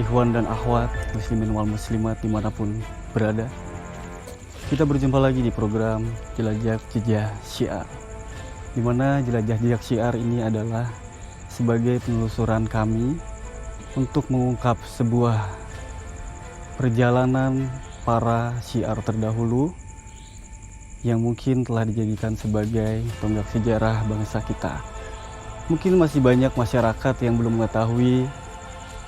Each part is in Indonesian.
Ikhwan dan akhwat, muslimin wal muslimat dimanapun berada. Kita berjumpa lagi di program Jelajah Jejak Syiar, di mana Jelajah Jejak Syiar ini adalah sebagai penelusuran kami untuk mengungkap sebuah perjalanan para syiar terdahulu yang mungkin telah dijadikan sebagai tonggak sejarah bangsa kita. Mungkin masih banyak masyarakat yang belum mengetahui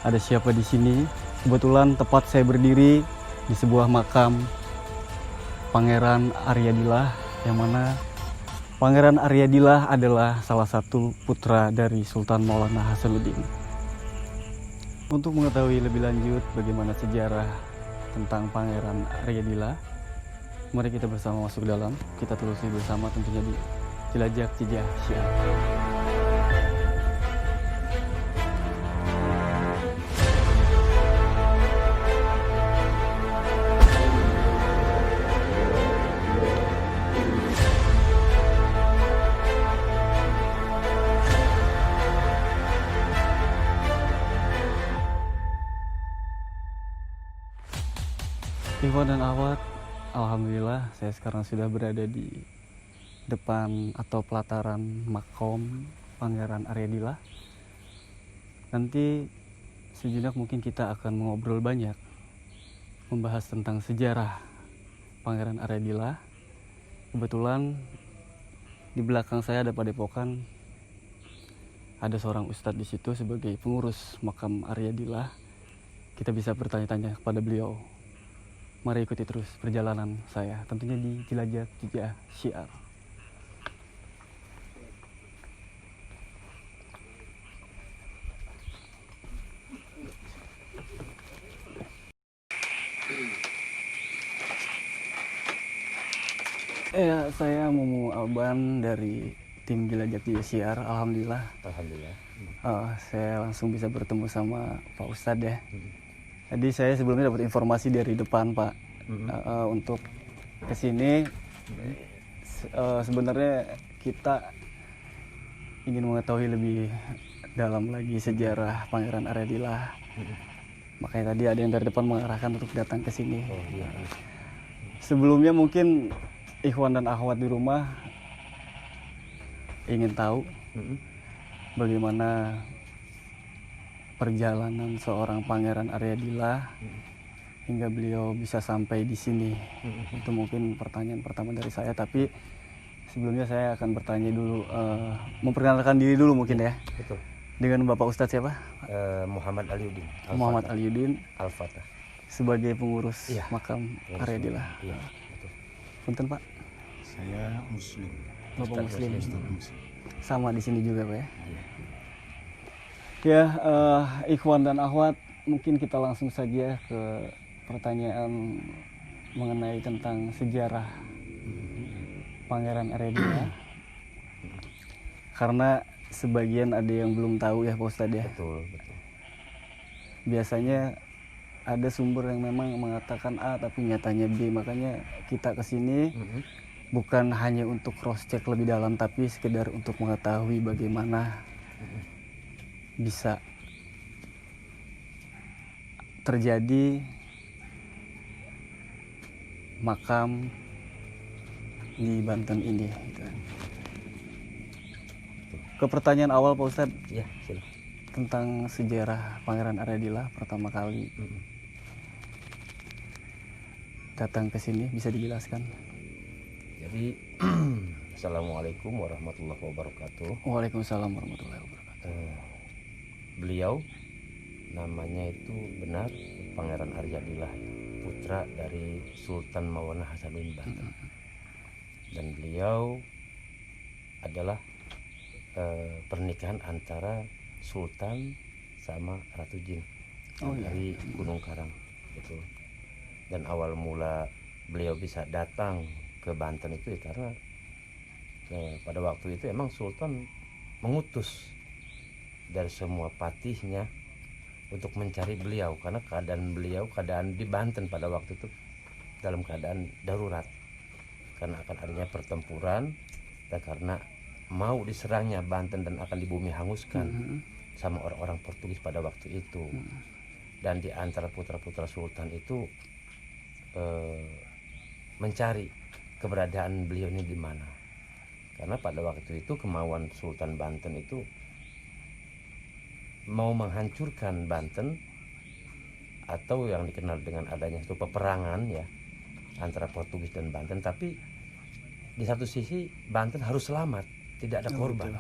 ada siapa di sini. Kebetulan tepat saya berdiri di sebuah makam Pangeran Aryadillah, yang mana Pangeran Aryadillah adalah salah satu putra dari Sultan Maulana Hasanuddin. Untuk mengetahui lebih lanjut bagaimana sejarah tentang Pangeran Aryadillah, mari kita bersama masuk ke dalam. Kita telusuri bersama tentunya di Jelajah Jejak Syiar. Ikhwan dan akhwat, alhamdulillah saya sekarang sudah berada di depan atau pelataran makom Pangeran Aryadillah. Nanti sejenak mungkin kita akan mengobrol banyak, membahas tentang sejarah Pangeran Aryadillah. Kebetulan di belakang saya ada padepokan, ada seorang ustadz di situ sebagai pengurus makam Aryadillah. Kita bisa bertanya-tanya kepada beliau. Mari ikuti terus perjalanan saya, tentunya di Jelajah Jejak Syiar. Ya, saya Mumu Alban dari tim Jelajah Jejak Syiar. Alhamdulillah. Saya langsung bisa bertemu sama Pak Ustadz ya. Jadi saya sebelumnya dapat informasi dari depan Pak, untuk kesini. Sebenarnya kita ingin mengetahui lebih dalam lagi sejarah Pangeran Aryadillah. Makanya tadi ada yang dari depan mengarahkan untuk datang ke sini. Sebelumnya mungkin ikhwan dan akhwat di rumah ingin tahu bagaimana perjalanan seorang Pangeran Aryadillah hingga beliau bisa sampai di sini. Itu mungkin pertanyaan pertama dari saya. Tapi sebelumnya saya akan bertanya dulu, memperkenalkan diri dulu mungkin ya. Betul. Dengan Bapak Ustadz siapa? Muhammad Aliuddin. Muhammad Aliuddin Al-Fatah. sebagai pengurus Iya, makam pengurus Aryadillah. Iya, betul. Punten Pak. Saya Muslim. Bapak Muslim. Muslim. Sama di sini juga Pak ya. Iya. Ya, ikhwan dan akhwat, mungkin kita langsung saja ke pertanyaan mengenai tentang sejarah Pangeran Aryadillah. Karena sebagian ada yang belum tahu ya Pak Ustadz ya. Betul. Biasanya ada sumber yang memang mengatakan A tapi nyatanya B. Makanya kita kesini bukan hanya untuk cross check lebih dalam, tapi sekedar untuk mengetahui bagaimana bisa terjadi makam di Banten ini gitu. Ke pertanyaan awal Pak Ustadz, Iya, silakan. tentang sejarah Pangeran Aryadillah pertama kali datang ke sini, bisa dijelaskan? Jadi Assalamualaikum warahmatullahi wabarakatuh. Waalaikumsalam warahmatullahi wabarakatuh. Beliau namanya itu benar Pangeran Aryadillah, putra dari Sultan Maulana Hasanuddin Banten. Dan beliau adalah pernikahan antara Sultan sama Ratu Jin dari Gunung Karang gitu. Dan awal mula beliau bisa datang ke Banten itu ya karena pada waktu itu emang Sultan mengutus dari semua patihnya untuk mencari beliau, karena keadaan di Banten pada waktu itu dalam keadaan darurat karena akan adanya pertempuran dan karena mau diserangnya Banten dan akan dibumi hanguskan sama orang-orang Portugis pada waktu itu. dan di antara putra-putra sultan itu mencari keberadaan beliau ini di mana. Karena pada waktu itu kemauan Sultan Banten itu mau menghancurkan Banten, atau yang dikenal dengan adanya itu peperangan ya antara Portugis dan Banten. Tapi di satu sisi Banten harus selamat, tidak ada korban.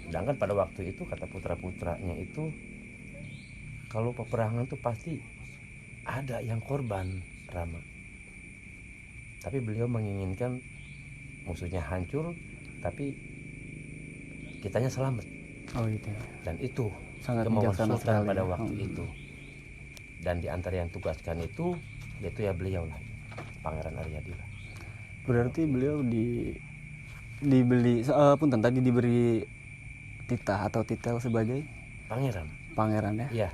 Sedangkan pada waktu itu kata putra-putranya itu, kalau peperangan itu pasti ada yang korban, Rama. Tapi beliau menginginkan musuhnya hancur, tapi kitanya selamat. Oh gitu. Dan itu Sangat kemauan bijaksana Sultan sekali pada ya. waktu itu. Dan di antara yang tugaskan itu, yaitu ya beliau lah, Pangeran Aryadila. Berarti beliau dibeli punten tadi diberi titah atau titel sebagai Pangeran. pangeran ya. Iya.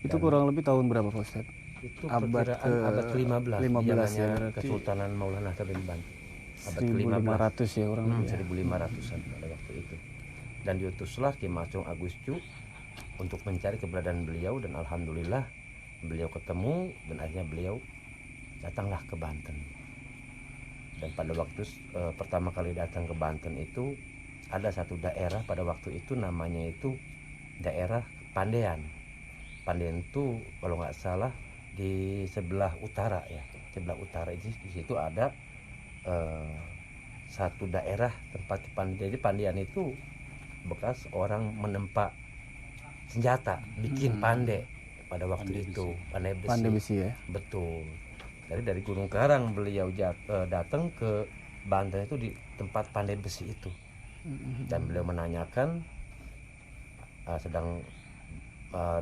Itu kurang lebih tahun berapa Pak Ustadz? Itu Abad perkiraan abad ke-15, 15 ya, zamannya berarti Kesultanan Maulana Hasanuddin Banten. Abad 1500 ya kurang lebih. 1500-an pada waktu itu. Dan diutuslah Ki Macung Agus Cu untuk mencari keberadaan beliau, dan alhamdulillah beliau ketemu, dan akhirnya beliau datanglah ke Banten. Dan pada waktu pertama kali datang ke Banten itu ada satu daerah pada waktu itu namanya itu daerah Pandean. Pandean itu kalau nggak salah di sebelah utara ya, sebelah utara itu di situ ada satu daerah tempat Pandean. Jadi Pandean itu bekas orang menempa senjata, bikin pandai pada waktu itu, pandai besi. Pandai besi ya. Betul. Dari Gunung Karang beliau datang ke Banten itu di tempat pandai besi itu. Dan beliau menanyakan, sedang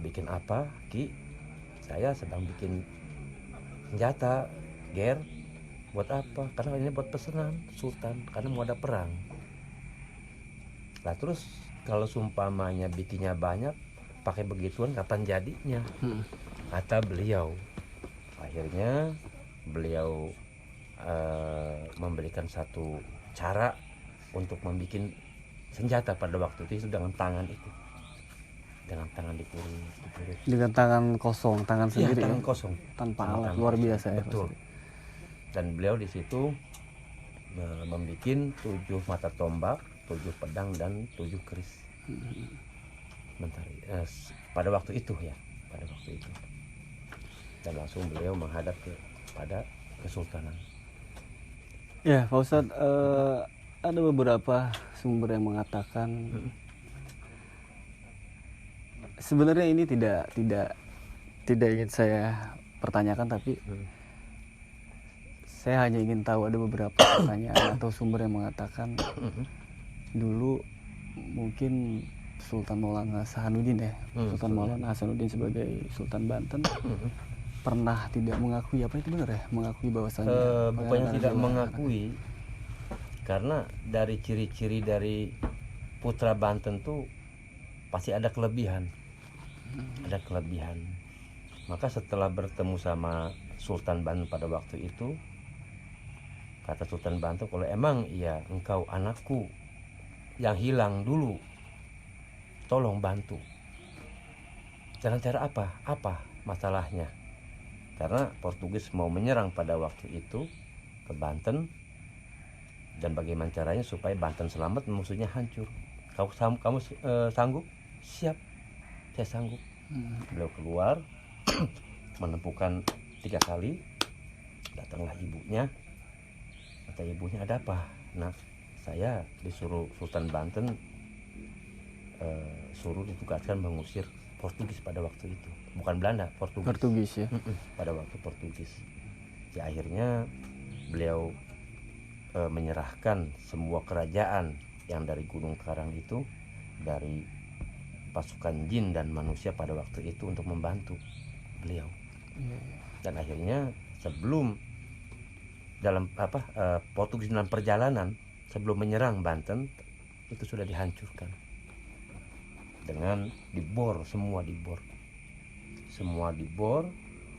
bikin apa, Ki? Saya sedang bikin senjata, Ger. Buat apa? Karena ini buat pesanan Sultan, karena mau ada perang. Nah terus kalau seumpamanya bikinnya banyak, pakai begituan kapan jadinya? Kata beliau. Akhirnya beliau memberikan satu cara untuk membuat senjata pada waktu itu dengan tangan itu, dengan tangan dikurut. Dengan tangan kosong, tangan Iya, sendiri tangan ya? kosong, Tanpa Tangan alat, kosong. luar biasa ya. Betul. Dan beliau di situ membuat 7 mata tombak, 7 pedang, dan 7 keris. Pada waktu itu ya, pada waktu itu. Dan langsung beliau menghadap pada kesultanan. Ya Pak Ustadz, ada beberapa sumber yang mengatakan sebenarnya ini tidak ingin saya pertanyakan, tapi saya hanya ingin tahu, ada beberapa pertanyaan atau sumber yang mengatakan dulu mungkin Sultan Maulana Hasanuddin ya, Sultan Maulana Hasanuddin sebagai Sultan Banten pernah tidak mengakui, apa itu benar ya, mengakui bahwasannya Bukannya tidak mengakui, karena dari ciri-ciri dari putra Banten tuh pasti ada kelebihan, ada kelebihan. Maka setelah bertemu sama Sultan Banten pada waktu itu, kata Sultan Banten, kalau emang iya engkau anakku yang hilang dulu, tolong bantu. Dengan cara apa? Apa masalahnya? Karena Portugis mau menyerang pada waktu itu ke Banten, dan bagaimana caranya supaya Banten selamat, musuhnya hancur. Kamu sanggup? Siap, saya sanggup. Beliau keluar menempuhkan 3 kali. Datanglah ibunya. Kata ibunya, ada apa? Nah, saya disuruh Sultan Banten suruh ditugaskan mengusir Portugis pada waktu itu. Bukan Belanda, Portugis ya. Pada waktu Portugis. Ya, akhirnya beliau menyerahkan semua kerajaan yang dari Gunung Karang itu, dari pasukan jin dan manusia pada waktu itu untuk membantu beliau. Dan akhirnya sebelum Portugis dalam perjalanan sebelum menyerang Banten itu sudah dihancurkan dengan dibor, semua dibor.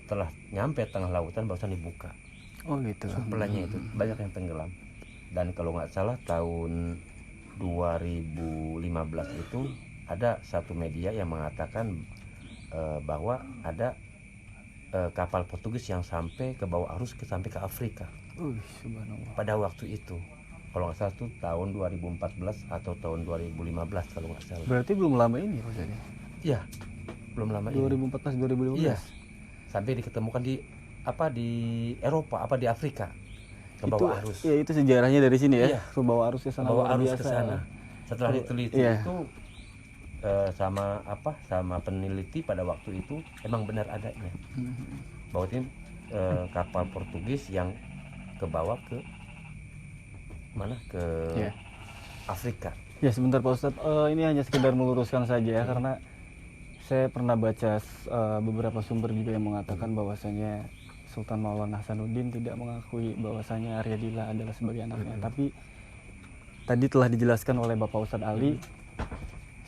Telah nyampe tengah lautan barusan dibuka. Oh gitu. Suplainya itu banyak yang tenggelam. Dan kalau nggak salah tahun 2015 itu ada satu media yang mengatakan bahwa ada kapal Portugis yang sampai ke bawah arus sampai ke Afrika Subhanallah. pada waktu itu. Kalau nggak salah itu tahun 2014 atau tahun 2015 kalau nggak salah. Berarti belum lama ini Pak Ustadz? Iya, belum lama ini. 2014 2015. Iya, sampai diketemukan di Eropa, di Afrika ke bawah arus. Ya itu sejarahnya dari sini ya. Iya. Ke bawah arus ke sana. Bawa luar arus biasa. ke sana. Setelah diteliti Iya. itu sama peneliti pada waktu itu emang benar adanya bahwa ini kapal Portugis yang ke bawah ke mana ke Iya. Afrika. Ya sebentar Pak Ustadz, ini hanya sekedar meluruskan saja ya, karena saya pernah baca beberapa sumber juga yang mengatakan bahwasanya Sultan Maulana Hasanuddin tidak mengakui bahwasanya Arya Dila adalah sebagai anaknya. Tapi tadi telah dijelaskan oleh Bapak Ustadz Ali,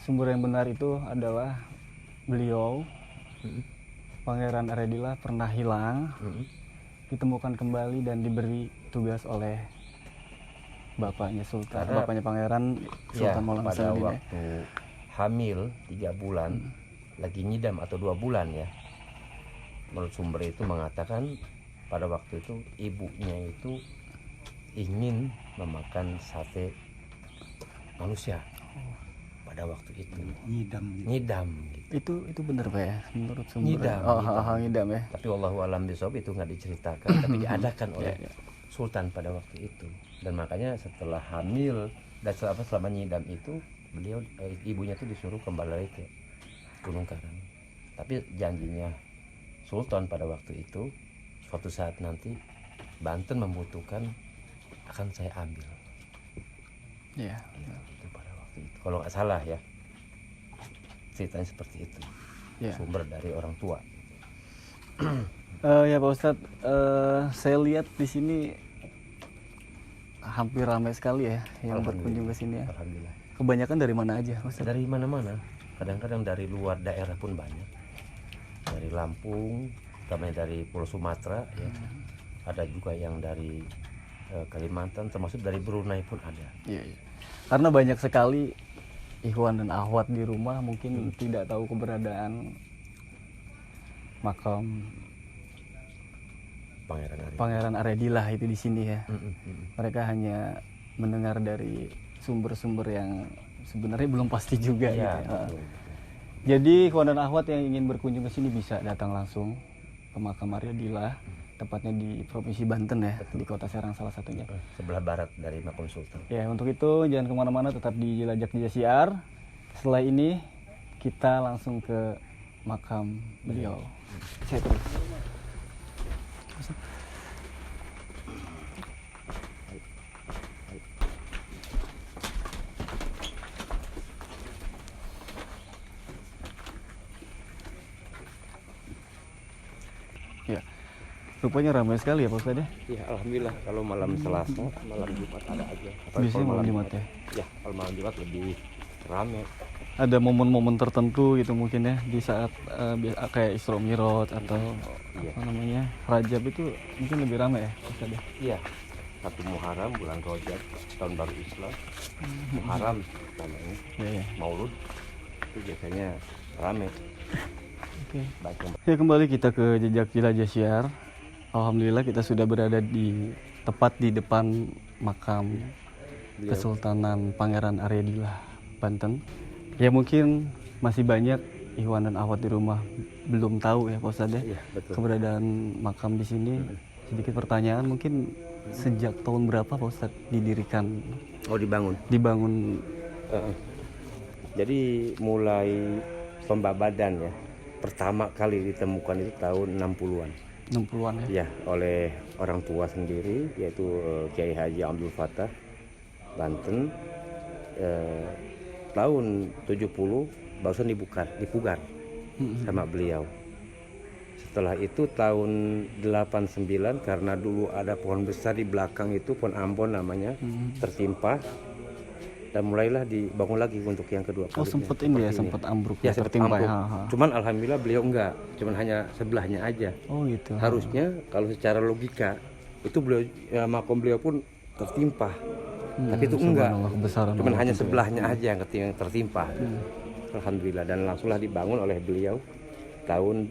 sumber yang benar itu adalah beliau, Pangeran Arya Dila, pernah hilang, ditemukan kembali dan diberi tugas oleh bapaknya Sultan, Karena- bapaknya Pangeran Ya, Sultan Maulana pada Hasanuddin. waktu hamil 3 bulan, lagi ngidam atau 2 bulan ya. Menurut sumber itu mengatakan pada waktu itu ibunya itu ingin memakan sate manusia pada waktu itu. Ngidam gitu. Itu benar Pak ya, menurut sumber. Ngidam, Ngidam ya. Tapi wallahu alam bisawab itu nggak diceritakan, tapi diadakan oleh Sultan pada waktu itu. Dan makanya setelah hamil dan selama ngidam itu beliau ibunya tuh disuruh kembali lagi ke Gunung Karang. Tapi janjinya Sultan pada waktu itu, suatu saat nanti Banten membutuhkan akan saya ambil. Iya. Itu pada waktu itu. Kalau nggak salah ya, ceritanya seperti itu. Ya. Sumber dari orang tua. Ya Pak Ustadz, saya lihat di sini hampir ramai sekali ya yang berkunjung ke sini ya. Alhamdulillah. Kebanyakan dari mana aja Pak Ustadz? Dari mana-mana. Kadang-kadang dari luar daerah pun banyak. Dari Lampung, utamanya dari Pulau Sumatera ya. Ada juga yang dari Kalimantan, termasuk dari Brunei pun ada. Iya, iya. Karena banyak sekali ikhwan dan akhwat di rumah mungkin tidak tahu keberadaan makam Pangeran Arya Dila itu di sini ya. Mereka hanya mendengar dari sumber-sumber yang sebenarnya belum pasti juga gitu Ya, ya. betul. Jadi kawan dan akhwat yang ingin berkunjung ke sini bisa datang langsung ke makam Arya Dila, tepatnya di Provinsi Banten ya, di Kota Serang salah satunya. Sebelah barat dari Makam Sultan. Ya untuk itu jangan kemana-mana, tetap di Jelajah Jejak Syiar. Setelah ini kita langsung ke makam beliau. Saya terus. Ya, rupanya ramai sekali ya Pak Ustadz ya. Ya alhamdulillah kalau malam Selasa, malam Jumat ada aja. Biasanya malam Jumat ya. Ya kalau malam Jumat lebih ramai. Ada momen-momen tertentu gitu mungkin ya di saat kayak Isra Mi'raj atau Iya. apa namanya Rajab itu mungkin lebih ramai ya Pak Ustadz ya. Iya. 1 Muharram bulan Rajab tahun baru Islam. Muharram namanya. Ya, ya. Maulud itu biasanya ramai. Oke. Baik. Ya kembali kita ke Jejak Jelajah Syiar. Alhamdulillah kita sudah berada tepat di depan makam Kesultanan Pangeran Arya Dila Banten. Ya mungkin masih banyak ikhwan dan akhwat di rumah belum tahu ya Pak Ustadz ya, Iya, betul. keberadaan makam di sini. Sedikit pertanyaan, mungkin sejak tahun berapa Pak Ustadz didirikan, Oh dibangun. dibangun? Jadi mulai pembabadan ya. Pertama kali ditemukan itu tahun 60-an. 60-an ya? Ya, oleh orang tua sendiri yaitu Kiai Haji Abdul Fattah Banten. Tahun 70 barusan dipugar sama beliau. Setelah itu tahun 89 karena dulu ada pohon besar di belakang itu, pohon Ambon namanya, tertimpa dan mulailah dibangun lagi untuk yang kedua Oh kalinya. sempat ini ya, Seperti sempat ambruk Ya, ya, sempat tertimpa ambruk. ya. Ha, ha. Cuman alhamdulillah beliau enggak, cuman hanya sebelahnya aja. Oh gitu. Harusnya kalau secara logika itu beliau makam beliau pun tertimpa. Tapi itu enggak. Subhanallah, kebesaran Cuman Allah hanya tentu ya. sebelahnya aja yang tertimpa. alhamdulillah, dan langsunglah dibangun oleh beliau tahun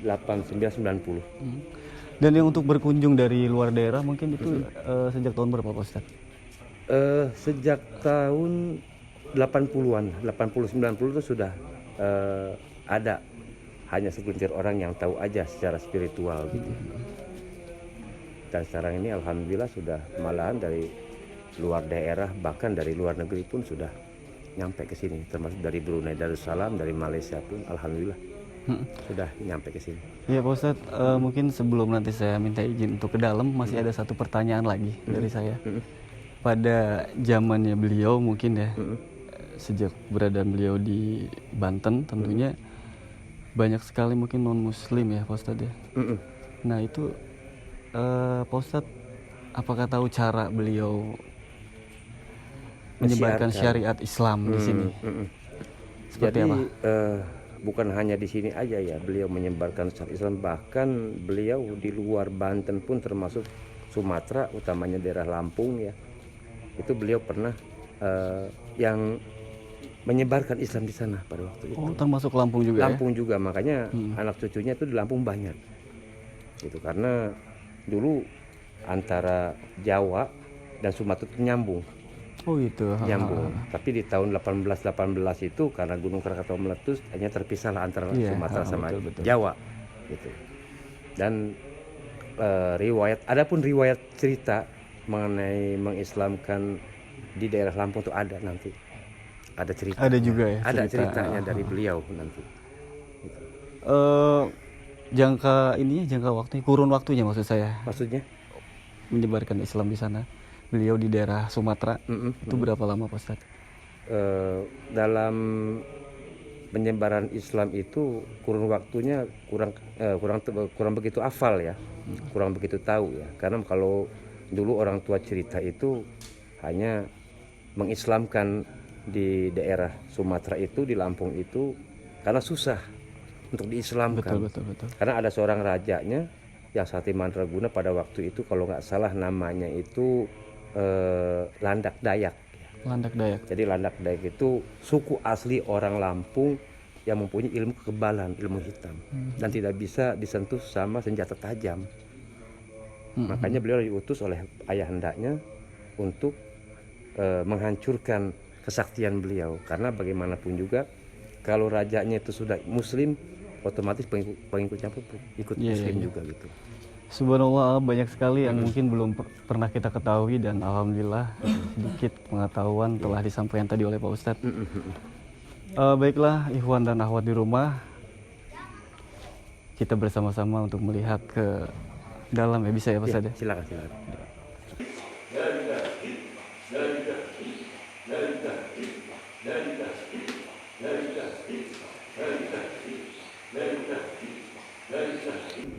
8990. Dan yang untuk berkunjung dari luar daerah mungkin itu sejak tahun berapa Pak Ustadz? Sejak tahun 80-an, 80-90 itu sudah ada, hanya segelintir orang yang tahu aja secara spiritual gitu. Dan sekarang ini alhamdulillah sudah malahan dari luar daerah, bahkan dari luar negeri pun sudah nyampe ke sini, termasuk dari Brunei Darussalam, dari Malaysia pun alhamdulillah sudah nyampe ke sini. Iya Pak Ustadz, mungkin sebelum nanti saya minta izin untuk ke dalam, masih ada satu pertanyaan lagi dari saya. Pada zamannya beliau mungkin ya, sejak keberadaan beliau di Banten tentunya banyak sekali mungkin non muslim ya Pak Ustadz ya. Nah itu Pak Ustadz, apakah tahu cara beliau menyebarkan syariat Islam di sini? Seperti Jadi, apa? Bukan hanya di sini aja ya beliau menyebarkan syariat Islam, bahkan beliau di luar Banten pun, termasuk Sumatera, utamanya daerah Lampung ya, itu beliau pernah yang menyebarkan Islam di sana pada waktu itu. Oh, termasuk Lampung juga Lampung juga, makanya anak cucunya itu di Lampung banyak. Gitu, karena dulu antara Jawa dan Sumatera itu nyambung. Oh gitu. Nyambung. Tapi di tahun 1818 itu karena Gunung Krakatau meletus, hanya terpisahlah antara Sumatera sama betul. Jawa. Gitu. Dan adapun riwayat cerita mengenai mengislamkan di daerah Lampung itu ada nanti. Ada cerita. Ada juga ya. Ada ceritanya dari beliau nanti. Gitu. Jangka waktunya, kurun waktunya maksud saya, Maksudnya? menyebarkan Islam di sana. Beliau di daerah Sumatera itu berapa lama Pak Ustadz? Dalam penyebaran Islam itu kurun waktunya kurang begitu hafal ya, kurang begitu tahu ya. Karena kalau dulu orang tua cerita itu hanya mengislamkan di daerah Sumatera itu, di Lampung itu, karena susah untuk diislamkan. Betul. Karena ada seorang rajanya yang Sakti Mandraguna pada waktu itu, kalau nggak salah namanya itu Landak Dayak. Landak Dayak. Jadi Landak Dayak itu suku asli orang Lampung yang mempunyai ilmu kekebalan, ilmu hitam, dan tidak bisa disentuh sama senjata tajam. Makanya beliau diutus oleh ayahandanya untuk menghancurkan kesaktian beliau. Karena bagaimanapun juga kalau rajanya itu sudah Muslim, otomatis pengikutnya pun ikut Muslim juga gitu. Subhanallah, banyak sekali yang mungkin belum pernah kita ketahui, dan alhamdulillah sedikit pengetahuan telah disampaikan tadi oleh Pak Ustadz. Baiklah ikhwan dan akhwat di rumah, kita bersama-sama untuk melihat ke dalam ya, bisa ya Pak Ustadz? Silakan.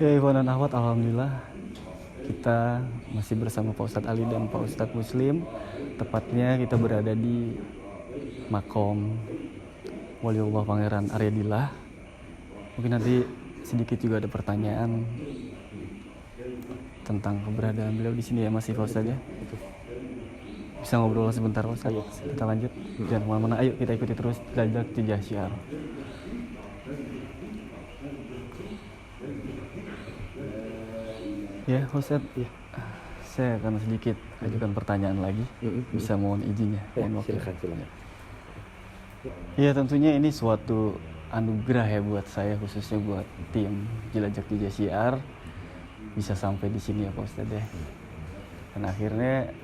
Ya ikhwan dan akhwat, alhamdulillah kita masih bersama Pak Ustadz Ali dan Pak Ustadz Muslim. Tepatnya kita berada di makom Waliullah Pangeran Aryadillah. Mungkin nanti sedikit juga ada pertanyaan tentang keberadaan beliau di sini ya, masih Pak Ustadz ya. Bisa ngobrol sebentar Pak Ustadz? Kita lanjut, jangan kemana-mana, ayo kita ikuti terus Jelajah Tijah Syiar. Ya Ustadz, saya akan sedikit ajukan pertanyaan lagi. Bisa mohon izinnya? Silakan. Ya tentunya ini suatu anugerah ya buat saya, khususnya buat tim Jelajah Tijah Syiar, bisa sampai di sini ya Pak Ustadz ya. Dan akhirnya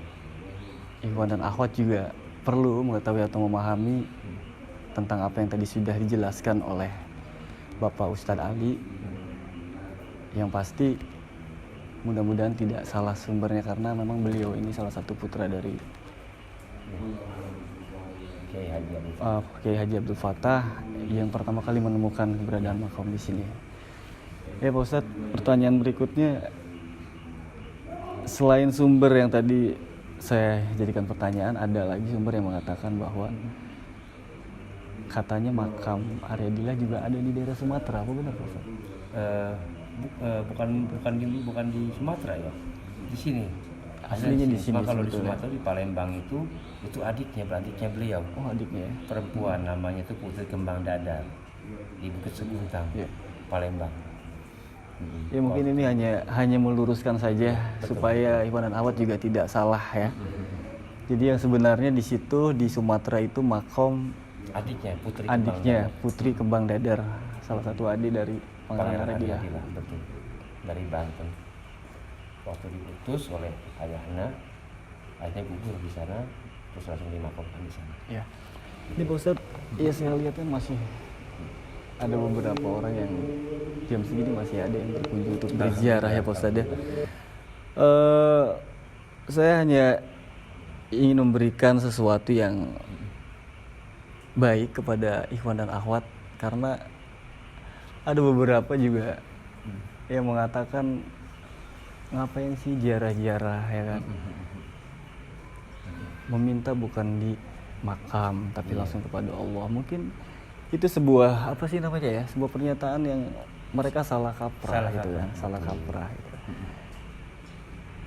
ikhwan dan akhwat juga perlu mengetahui atau memahami tentang apa yang tadi sudah dijelaskan oleh Bapak Ustadz Ali. Yang pasti mudah-mudahan tidak salah sumbernya, karena memang beliau ini salah satu putra dari Kiai Haji Abdul Fattah yang pertama kali menemukan keberadaan makam di sini. Ya Pak Ustadz, pertanyaan berikutnya, selain sumber yang tadi saya jadikan pertanyaan, ada lagi sumber yang mengatakan bahwa katanya makam Aryadillah juga ada di daerah Sumatera. Apa benar Pak Ustadz? Bukan di Sumatera ya, di sini. aslinya di sini Cuma kalau di sebetulnya. Sumatera di Palembang itu adiknya, beradiknya beliau. Oh, adiknya ya. Perempuan namanya itu Putri Kembang Dadar di Bukit Seguntang, Iya. Palembang. Ya mungkin ini hanya meluruskan saja supaya Iwan dan Ahwat juga tidak salah ya. Jadi yang sebenarnya di situ di Sumatera itu makom Adiknya Putri adiknya Putri Kembang Dadar, salah satu adik dari Pangeran Arya Dila. betul, dari Banten. Waktu diutus oleh ayahnya gugur di sana, terus langsung dimakamkan di sana. Ya. Ini Pak Ustadz, ya saya lihatnya masih ada beberapa orang yang jam segini masih ada yang berkunjung untuk berziarah ya Pak Ustadz ya. Saya hanya ingin memberikan sesuatu yang baik kepada Ikhwan dan Akhwat karena ada beberapa juga yang mengatakan ngapain sih ziarah-ziarah ya kan, meminta bukan di makam tapi langsung kepada Allah. Mungkin itu sebuah apa sih namanya ya, sebuah pernyataan yang mereka salah kaprah gitu kan, salah kaprah gitu.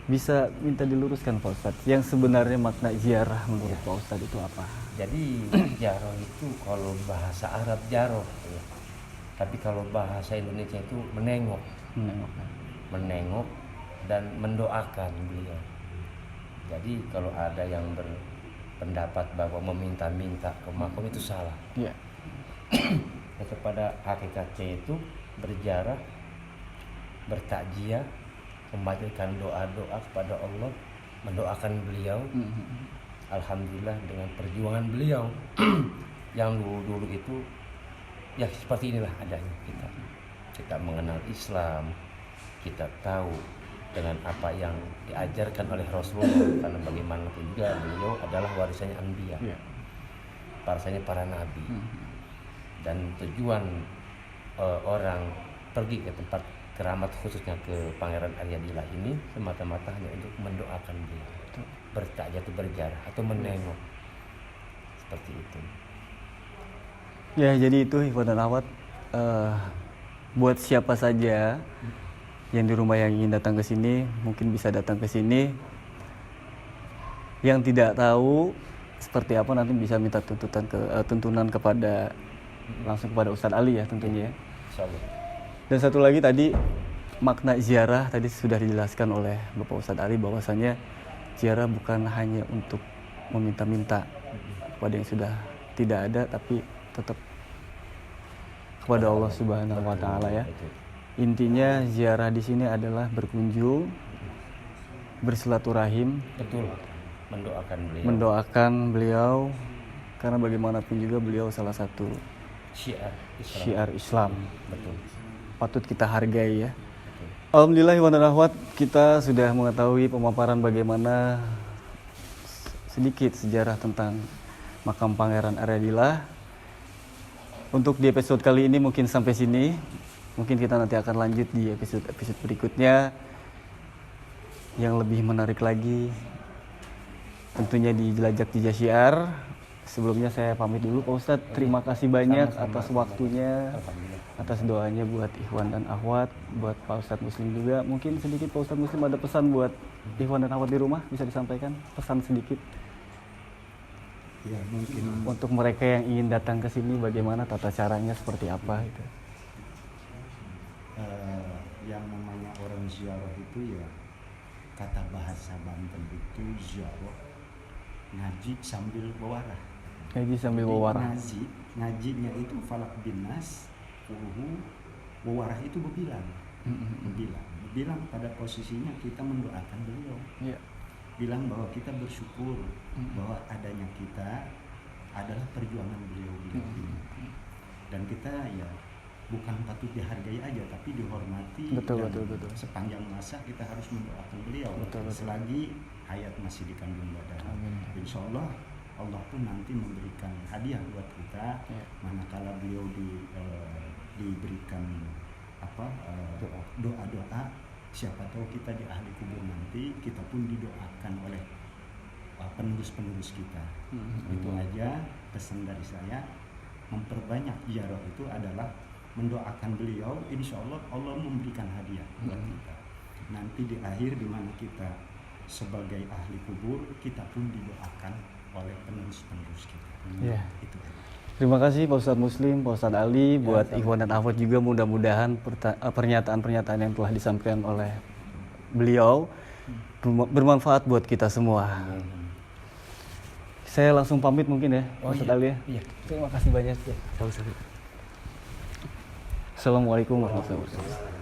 Bisa minta diluruskan Pak Ustadz, yang sebenarnya makna ziarah menurut Pak Ustadz itu apa? Jadi jaroh itu kalau bahasa Arab jaroh, ya. Tapi kalau bahasa Indonesia itu menengok, menengok dan mendoakan beliau. Jadi kalau ada yang berpendapat bahwa meminta-minta ke makam itu salah. Iya. Nah, kepada hakikatnya itu berziarah, bertakziah, membacakan doa-doa kepada Allah, mendoakan beliau. Alhamdulillah dengan perjuangan beliau yang dulu itu ya seperti inilah adanya kita mengenal Islam, kita tahu dengan apa yang diajarkan oleh Rasulullah, karena bagaimanapun juga beliau adalah warisannya Anbiya, warisannya para nabi. Dan tujuan orang pergi ke tempat keramat khususnya ke Pangeran Arya Dila ini semata-mata hanya untuk mendoakan beliau, bertakziah atau berziarah atau menengok, seperti itu. Ya jadi itu Ikhwan dan Akhwat, buat siapa saja yang di rumah yang ingin datang ke sini mungkin bisa datang ke sini. Yang tidak tahu seperti apa nanti bisa minta tuntunan kepada langsung kepada Ustadz Ali ya tentunya ya. Insyaallah. Dan satu lagi tadi makna ziarah tadi sudah dijelaskan oleh Bapak Ustadz Ali bahwasanya ziarah bukan hanya untuk meminta-minta kepada yang sudah tidak ada, tapi tetap kepada Allah Subhanahu wa taala ya. Intinya ziarah di sini adalah berkunjung, bersilaturahim, Betul. mendoakan beliau karena bagaimanapun juga beliau salah satu syiar Islam. Betul. Patut kita hargai ya. Alhamdulillah Ikhwan dan Akhwat, kita sudah mengetahui pemaparan bagaimana sedikit sejarah tentang makam Pangeran Arya Dila. Untuk di episode kali ini mungkin sampai sini. Mungkin kita nanti akan lanjut di episode berikutnya yang lebih menarik lagi, tentunya di Jelajah Jejak Syiar. Sebelumnya saya pamit dulu Pak Ustadz. Terima kasih banyak atas waktunya, atas doanya buat Ikhwan dan Akhwat, buat Pak Ustadz Muslim juga. Mungkin sedikit Pak Ustadz Muslim ada pesan buat Ikhwan dan Akhwat di rumah, bisa disampaikan pesan sedikit Ya mungkin untuk mereka yang ingin datang ke sini, bagaimana tata caranya seperti apa gitu. yang namanya orang ziarah itu ya, kata bahasa Banten itu ziarah, ngaji sambil berwarah. Ngaji sambil Jadi berwarah. ngajinya itu falak binas, berwarah itu berbilang. Berbilang pada posisinya kita mendoakan beliau. Iya. Bilang bahwa kita bersyukur bahwa adanya kita adalah perjuangan beliau ini. Dan kita ya bukan patut dihargai aja, tapi dihormati. Betul. Sepanjang masa kita harus mendoakan beliau. Betul. Selagi hayat masih di kandung badan. Amin. Insya Allah Allah pun nanti memberikan hadiah buat kita, Ya. manakala beliau diberikan doa-doa. Siapa tahu kita di ahli kubur nanti, kita pun didoakan oleh penerus-penerus kita. Itu aja pesan dari saya. Memperbanyak ziarah itu adalah mendoakan beliau. Insya Allah Allah memberikan hadiah buat kita. Nanti di akhir di mana kita sebagai ahli kubur kita pun didoakan oleh penerus-penerus kita. Ya. Itu. Terima kasih Pak Ustadz Muslim, Pak Ustadz Ali, buat Ikhwan dan Akhwat juga mudah-mudahan pernyataan-pernyataan yang telah disampaikan oleh beliau bermanfaat buat kita semua. Saya langsung pamit mungkin ya, Pak Ustadz Ali ya. Iya. Terima kasih banyak ya. Assalamualaikum warahmatullahi wabarakatuh.